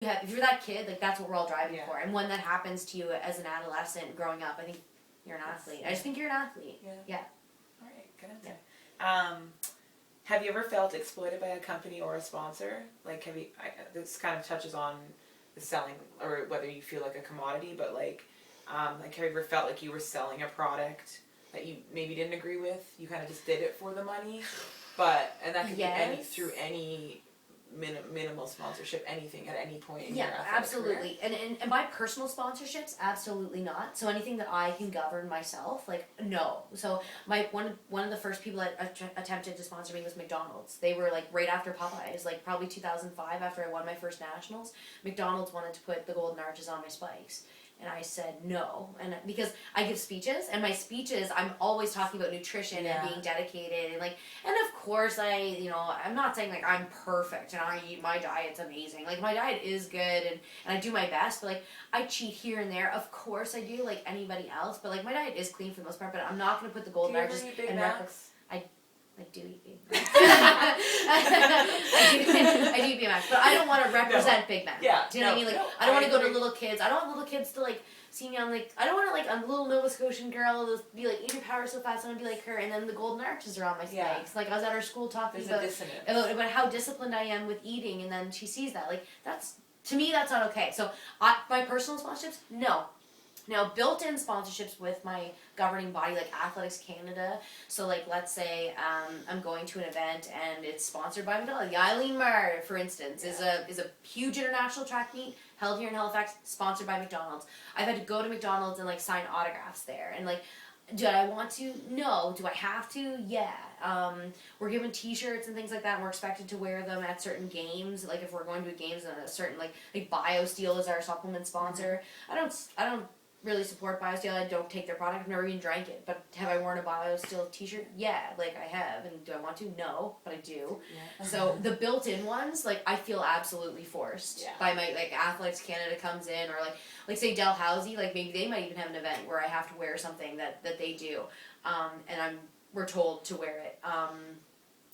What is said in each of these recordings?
if you're that kid, like that's what we're all driving Yeah. for. And when that happens to you as an adolescent growing up, I think you're an athlete. I just think you're an athlete. Yeah. All right, good answer. Have you ever felt exploited by a company or a sponsor? Like, this kind of touches on the selling, or whether you feel like a commodity, but have you ever felt like you were selling a product that you maybe didn't agree with? You kind of just did it for the money, and that could be through any minimal sponsorship, anything at any point in your athletic absolutely. career? And my personal sponsorships, absolutely not. So anything that I can govern myself, like, no. So one of the first people that attempted to sponsor me was McDonald's. They were like right after Popeyes, like probably 2005 after I won my first nationals. McDonald's wanted to put the golden arches on my spikes. And I said no, and because I give speeches, and my speeches, I'm always talking about nutrition and being dedicated, and of course I'm not saying like I'm perfect and I eat, my diet's amazing. Like my diet is good, and I do my best, but like I cheat here and there. Of course I do, like anybody else, but like my diet is clean for the most part. But I'm not gonna put the golden arches and I do eat Big Macs. I do eat Big Macs, but I don't want to represent Big Macs. Yeah. Do you know what I mean? Like, I don't want to go to little kids. I don't want little kids to like see me on like. I don't want to like a little Nova Scotian girl to be like eat your power so fast. I want to be like her, and then the golden arches are on my spikes. Like I was at our school talking about how disciplined I am with eating, and then she sees that. Like to me that's not okay. So my personal sponsorships, no. Now, built-in sponsorships with my governing body, like Athletics Canada. So, like, let's say I'm going to an event and it's sponsored by McDonald's. The Eileen Mar, for instance, is a huge international track meet held here in Halifax, sponsored by McDonald's. I've had to go to McDonald's and like sign autographs there, and like, do I want to? No. Do I have to? Yeah. We're given T-shirts and things like that, and we're expected to wear them at certain games. Like if we're going to games, and a certain like BioSteel is our supplement sponsor. I don't really support BioSteel. I don't take their product. I've never even drank it. But have I worn a BioSteel t-shirt? Yeah, like I have. And do I want to? No, but I do. Yeah. So the built-in ones, like I feel absolutely forced by my, like Athletics Canada comes in, or like say Dalhousie, like maybe they might even have an event where I have to wear something that they do. And we're told to wear it.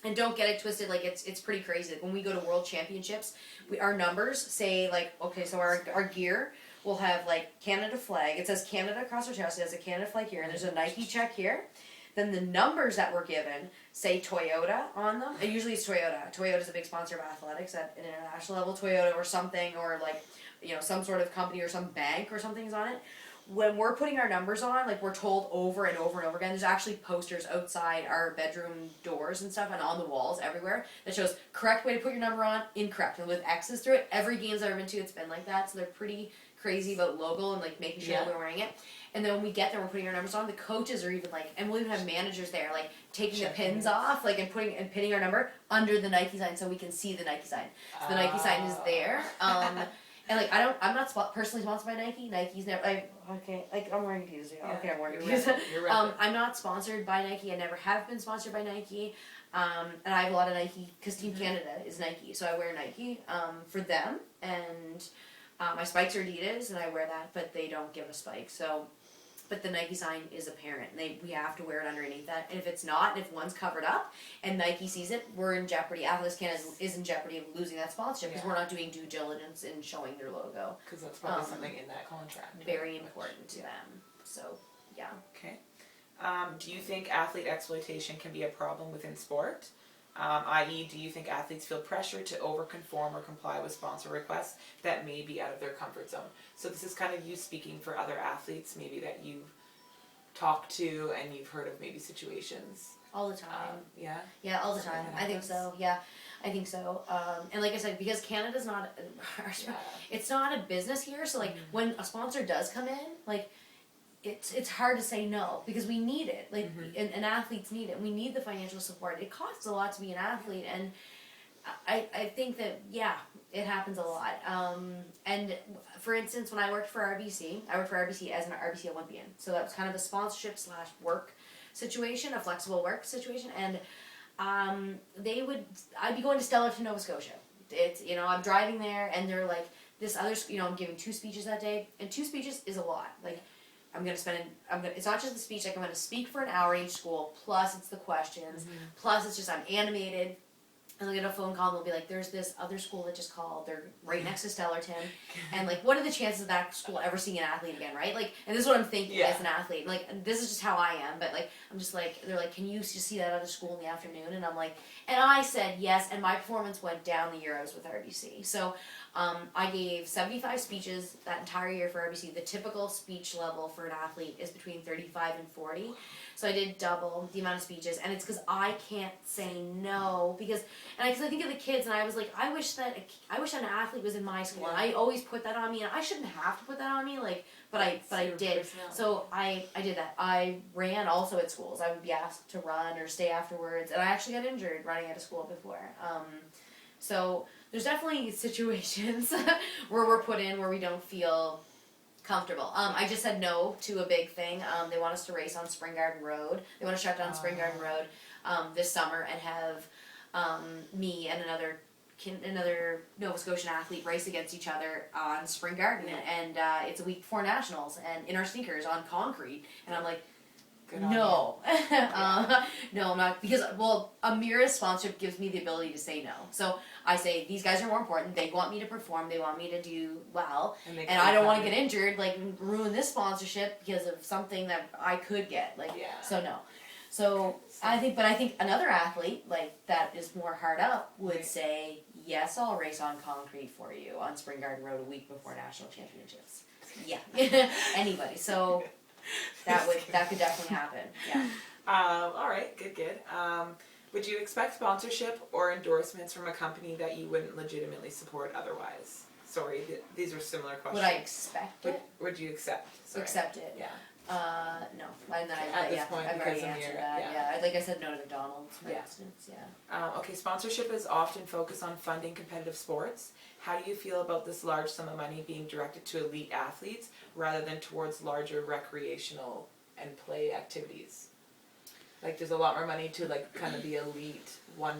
And don't get it twisted, like it's pretty crazy. Like when we go to World Championships, our numbers say like, okay, so our gear will have like Canada flag. It says Canada across our chest. It has a Canada flag here, and there's a Nike check here. Then the numbers that we're given say Toyota on them. And usually it's Toyota. Toyota's a big sponsor of athletics at an international level. Toyota or something, or like, some sort of company or some bank or something's on it. When we're putting our numbers on, like we're told over and over and over again, there's actually posters outside our bedroom doors and stuff and on the walls everywhere that shows correct way to put your number on, incorrect, and with X's through it. Every games I've ever been to, it's been like that, so they're pretty crazy about logo and like making sure that we're wearing it. And then when we get there, we're putting our numbers on. The coaches are even like, and we'll even have managers there like taking the pins off, like and pinning our number under the Nike sign so we can see the Nike sign. So the Nike sign is there. And like I'm not personally sponsored by Nike. Nike's never I'm wearing these. Okay, I'm wearing these. I'm not sponsored by Nike. I never have been sponsored by Nike. And I have a lot of Nike because Team Canada is Nike, so I wear Nike for them. And my spikes are Adidas, and I wear that, but they don't give a spike. So, but the Nike sign is apparent. We have to wear it underneath that. And if it's not, and if one's covered up, and Nike sees it, we're in jeopardy. Athletics Canada is in jeopardy of losing that sponsorship because we're not doing due diligence in showing their logo. Because that's probably something in that contract. Very important to them. So, yeah. Okay. Do you think athlete exploitation can be a problem within sport? I.e., do you think athletes feel pressure to overconform or comply with sponsor requests that may be out of their comfort zone? So this is kind of you speaking for other athletes, maybe that you've talked to and you've heard of maybe situations. All the time. Yeah? Yeah, all the time. I think so. Yeah, I think so. And like I said, because Canada's not, it's not a business here, so like when a sponsor does come in, like it's hard to say no because we need it. Like and athletes need it. We need the financial support. It costs a lot to be an athlete, and I think that it happens a lot. And for instance, when I worked for RBC, I worked for RBC as an RBC Olympian. So that was kind of a sponsorship / work situation, a flexible work situation, and I'd be going to Stellar to Nova Scotia. It's I'm driving there, and they're like this other I'm giving 2 speeches that day, and 2 speeches is a lot. Like it's not just the speech, like I'm going to speak for an hour each school, plus it's the questions, plus it's just I'm animated, and they'll get a phone call and they'll be like, there's this other school that just called, they're right next to Stellarton, and like, what are the chances of that school ever seeing an athlete again, right? Like, and this is what I'm thinking as an athlete, like, this is just how I am, but like, I'm just like, they're like, can you just see that other school in the afternoon? And I'm like, and I said yes, and my performance went down the year I was with RBC. So I gave 75 speeches that entire year for RBC. The typical speech level for an athlete is between 35 and 40. So I did double the amount of speeches, and it's because I can't say no, because I think of the kids, and I was like, I wish an athlete was in my school, and I always put that on me, and I shouldn't have to put that on me, like, but I did. So I did that. I ran also at schools. I would be asked to run or stay afterwards, and I actually got injured running at a school before. So there's definitely situations where we're put in where we don't feel comfortable. I just said no to a big thing. They want us to race on Spring Garden Road. They want to shut down Spring Garden Road this summer and have me and another Nova Scotian athlete race against each other on Spring Garden, and it's a week before nationals, and in our sneakers on concrete, and I'm like, no. No, I'm not, because, well, Amira's sponsorship gives me the ability to say no. So I say, these guys are more important, they want me to perform, they want me to do well, and I don't want to get injured, like, ruin this sponsorship because of something that I could get, like, so no. So, I think another athlete, like, that is more hard up would say, yes, I'll race on concrete for you on Spring Garden Road a week before national championships. Yeah. Anybody, so that could definitely happen. Yeah. All right, good. Would you expect sponsorship or endorsements from a company that you wouldn't legitimately support otherwise? Sorry, these are similar questions. Would I expect it? Would you accept? Sorry. Accept it? Yeah. No. At this point, I've because already answered that. Yeah. Like I said, no to McDonald's, for instance. Yeah. Okay, sponsorship is often focused on funding competitive sports. How do you feel about this large sum of money being directed to elite athletes rather than towards larger recreational and play activities? Like, there's a lot more money to, like, kind of the elite 1%.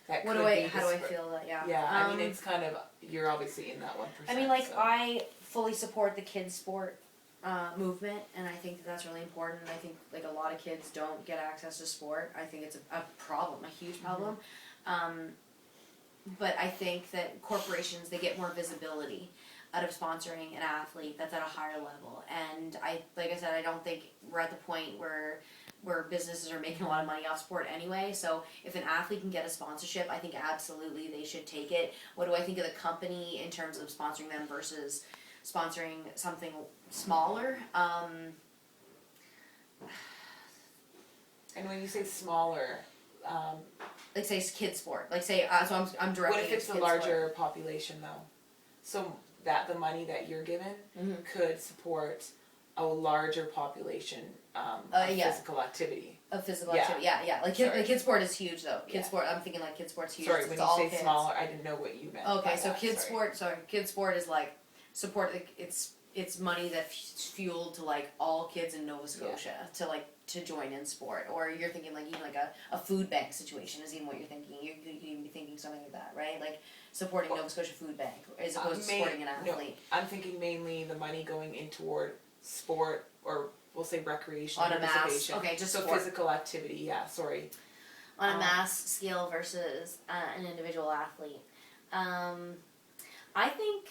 How do I feel that? Yeah. Yeah, I mean, it's kind of, you're obviously in that 1%. I mean, like, so. I fully support the kids' sport movement, and I think that's really important. I think, like, a lot of kids don't get access to sport. I think it's a problem, a huge problem. But I think that corporations, they get more visibility out of sponsoring an athlete that's at a higher level. And like I said, I don't think we're at the point where businesses are making a lot of money off sport anyway. So if an athlete can get a sponsorship, I think absolutely they should take it. What do I think of the company in terms of sponsoring them versus sponsoring something smaller? And when you say smaller, like say kids sport, like say so I'm directing. What if it's a larger population though? So that the money that you're given could support a larger population of physical activity. Of physical activity, yeah. Like kid sport is huge though. Kid sport, I'm thinking like kid sport's huge. Sorry, when you say smaller, I didn't know what you meant. Okay, so kid sport is like support. It's money that's fueled to like all kids in Nova Scotia to join in sport. Or you're thinking like even like a food bank situation is even what you're thinking. You could even be thinking something like that, right? Like supporting Nova Scotia Food Bank as opposed to supporting an athlete. No, I'm thinking mainly the money going in toward sport, or we'll say recreation on a mass. Okay, just so sport. Physical activity. Yeah, sorry. On a mass scale versus an individual athlete. I think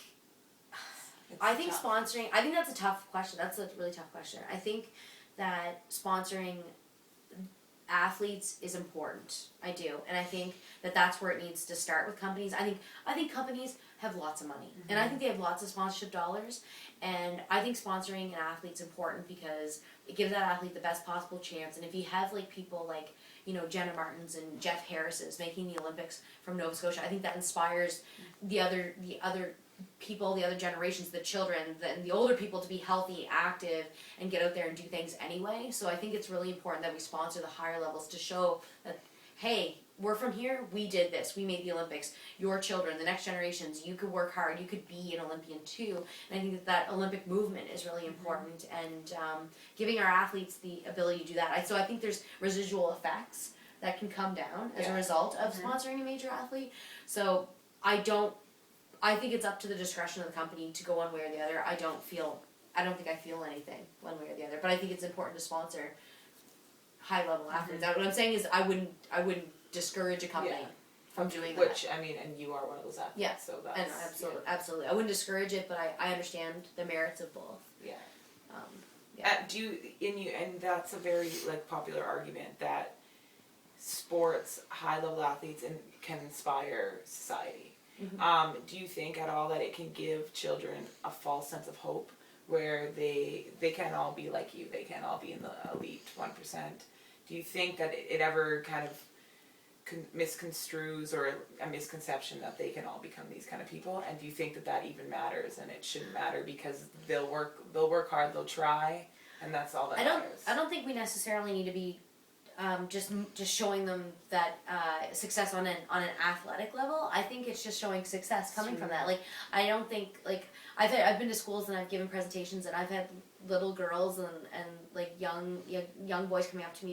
sponsoring. I think that's a tough question. That's a really tough question. I think that sponsoring athletes is important. I do, and I think that that's where it needs to start with companies. I think companies have lots of money, and I think they have lots of sponsorship dollars, and I think sponsoring an athlete's important because it gives that athlete the best possible chance. And if you have like people like Jenna Martins and Jeff Harris's making the Olympics from Nova Scotia, I think that inspires the other people, the other generations, the children, the older people to be healthy, active, and get out there and do things anyway. So I think it's really important that we sponsor the higher levels to show that, hey, we're from here, we did this, we made the Olympics. Your children, the next generations, you could work hard, you could be an Olympian too. And I think that Olympic movement is really important, and giving our athletes the ability to do that. So I think there's residual effects that can come down as a result of sponsoring a major athlete. So I think it's up to the discretion of the company to go one way or the other. I don't think I feel anything one way or the other. But I think it's important to sponsor high level athletes. What I'm saying is I wouldn't discourage a company from doing Which, that. I mean, and you are one of those athletes, Yeah. so that's... And absolutely. I wouldn't discourage it, but I understand the merits of both. Yeah. Yeah. And that's a very, like, popular argument that sports, high-level athletes can inspire society. Mm-hmm. Do you think at all that it can give children a false sense of hope where they can't all be like you, they can't all be in the elite 1%? Do you think that it ever kind of misconstrues or a misconception that they can all become these kind of people? And do you think that even matters, and it shouldn't matter because they'll work hard, they'll try, and that's all that matters? I don't think we necessarily need to be just showing them that success on an athletic level. I think it's just showing success coming from that. Like, I don't think, like, I've been to schools and I've given presentations and I've had little girls and like young boys coming up to me